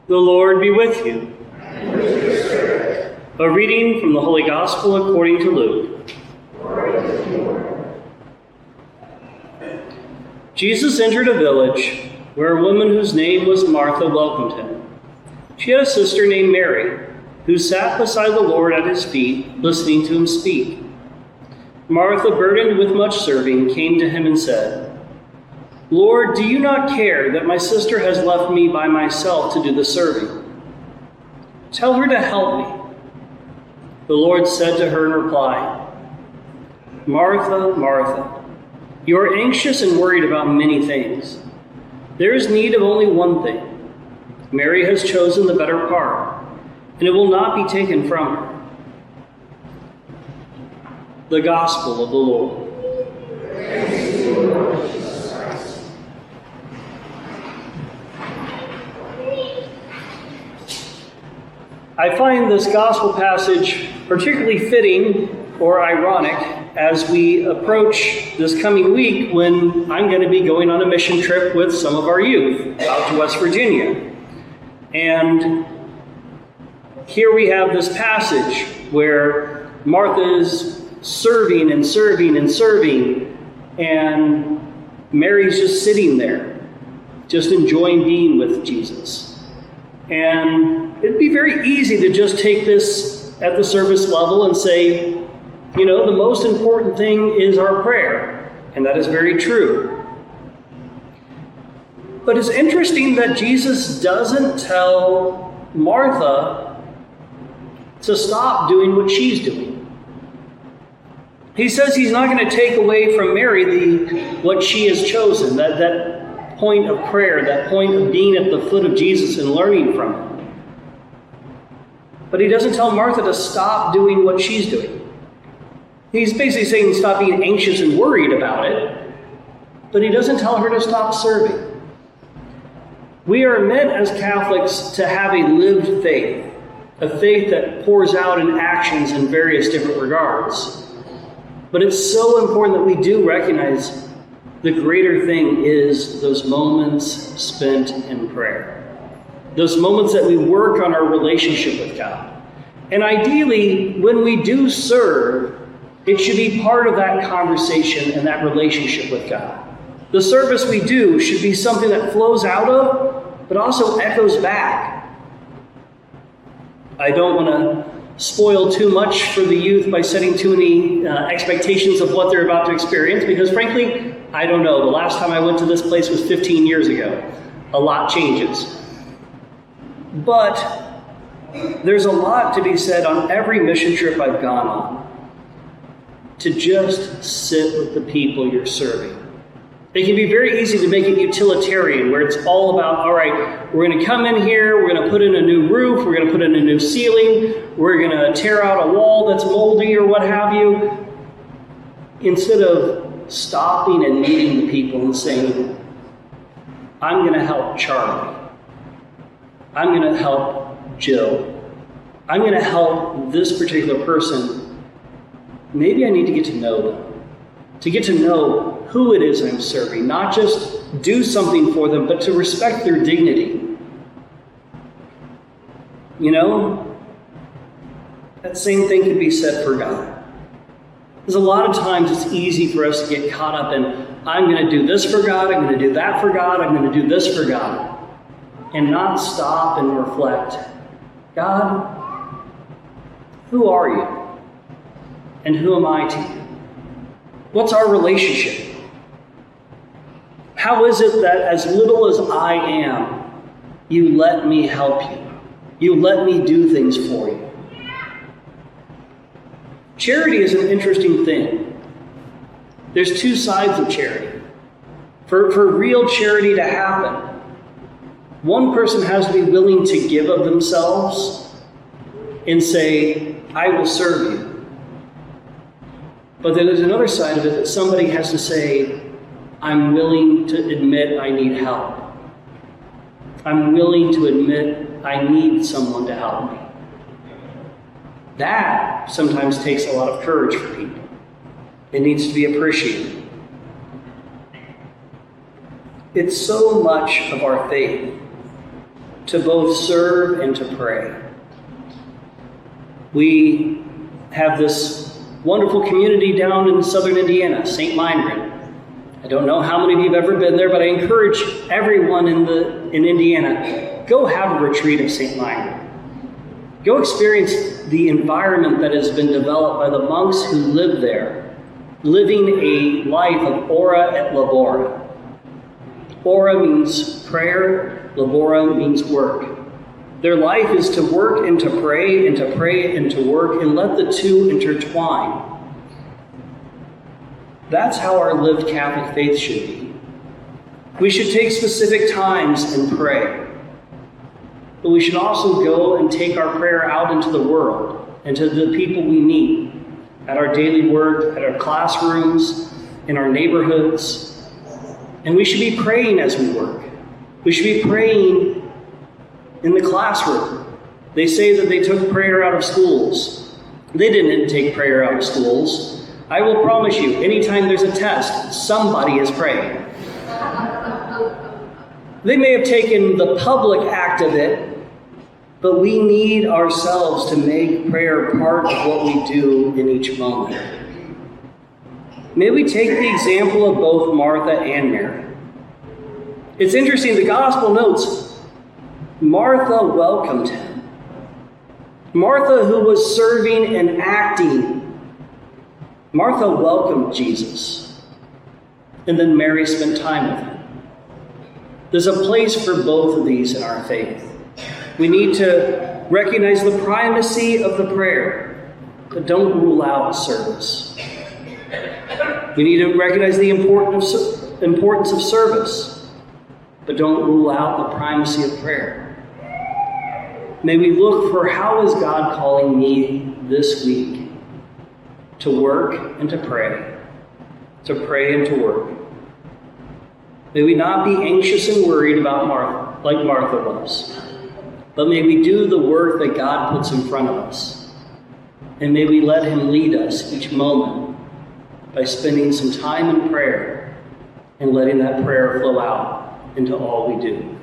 The Lord be with you. And with your spirit. A reading from the Holy Gospel according to Luke. Glory to you, Lord. Jesus entered a village where a woman whose name was Martha welcomed him. She had a sister named Mary, who sat beside the Lord at his feet, listening to him speak. Martha, burdened with much serving, came to him and said, "Lord, do you not care that my sister has left me by myself to do the serving? Tell her to help me." The Lord said to her in reply, "Martha, Martha, you are anxious and worried about many things. There is need of only one thing. Mary has chosen the better part, and it will not be taken from her." The Gospel of the Lord. Praise to you, Lord Jesus Christ. I find this gospel passage particularly fitting or ironic as we approach this coming week when I'm going to be going on a mission trip with some of our youth out to West Virginia. And here we have this passage where Martha is serving and serving and serving, and Mary's just sitting there, just enjoying being with Jesus. And it'd be very easy to just take this at the service level and say, you know, the most important thing is our prayer. And that is very true. But it's interesting that Jesus doesn't tell Martha to stop doing what she's doing. He says he's not going to take away from Mary what she has chosen, that point of prayer, that point of being at the foot of Jesus and learning from him. But he doesn't tell Martha to stop doing what she's doing. He's basically saying stop being anxious and worried about it, but he doesn't tell her to stop serving. We are meant as Catholics to have a lived faith, a faith that pours out in actions in various different regards. But it's so important that we do recognize the greater thing is those moments spent in prayer. Those moments that we work on our relationship with God. And ideally, when we do serve, it should be part of that conversation and that relationship with God. The service we do should be something that flows out of, but also echoes back. I don't want to spoil too much for the youth by setting too many expectations of what they're about to experience, because frankly, I don't know. The last time I went to this place was 15 years ago. A lot changes. But there's a lot to be said on every mission trip I've gone on to just sit with the people you're serving. It can be very easy to make it utilitarian, where it's all about, all right, we're going to come in here, we're going to put in a new roof, we're going to put in a new ceiling, we're going to tear out a wall that's moldy or what have you, instead of stopping and meeting the people and saying, I'm going to help Charlie. I'm going to help Jill. I'm going to help this particular person. Maybe I need to get to know them, to get to know who it is I'm serving, not just do something for them, but to respect their dignity. You know, that same thing could be said for God. Because a lot of times it's easy for us to get caught up in, I'm going to do this for God, I'm going to do that for God, I'm going to do this for God, and not stop and reflect. God, who are you? And who am I to you? What's our relationship? How is it that as little as I am, you let me help you? You let me do things for you? Charity is an interesting thing. There's two sides of charity. For real charity to happen, one person has to be willing to give of themselves and say, I will serve you. But then there's another side of it that somebody has to say, I'm willing to admit I need help. I'm willing to admit I need someone to help me. That sometimes takes a lot of courage for people. It needs to be appreciated. It's so much of our faith to both serve and to pray. We have this wonderful community down in southern Indiana, St. Meinrad. I don't know how many of you have ever been there, but I encourage everyone in Indiana, go have a retreat at St. Meinrad. Go experience the environment that has been developed by the monks who live there, living a life of ora et labora. Ora means prayer, labora means work. Their life is to work and to pray and to pray and to work, and let the two intertwine. That's how our lived Catholic faith should be. We should take specific times and pray. But we should also go and take our prayer out into the world and to the people we meet at our daily work, at our classrooms, in our neighborhoods. And we should be praying as we work. We should be praying in the classroom. They say that they took prayer out of schools. They didn't take prayer out of schools. I will promise you, anytime there's a test, somebody is praying. They may have taken the public act of it, but we need ourselves to make prayer part of what we do in each moment. May we take the example of both Martha and Mary. It's interesting, the gospel notes, Martha welcomed him. Martha, who was serving and acting, Martha welcomed Jesus. And then Mary spent time with him. There's a place for both of these in our faith. We need to recognize the primacy of the prayer, but don't rule out service. We need to recognize the importance of service, but don't rule out the primacy of prayer. May we look for, how is God calling me this week to work and to pray and to work? May we not be anxious and worried about Martha, like Martha was, but may we do the work that God puts in front of us. And may we let him lead us each moment by spending some time in prayer and letting that prayer flow out into all we do.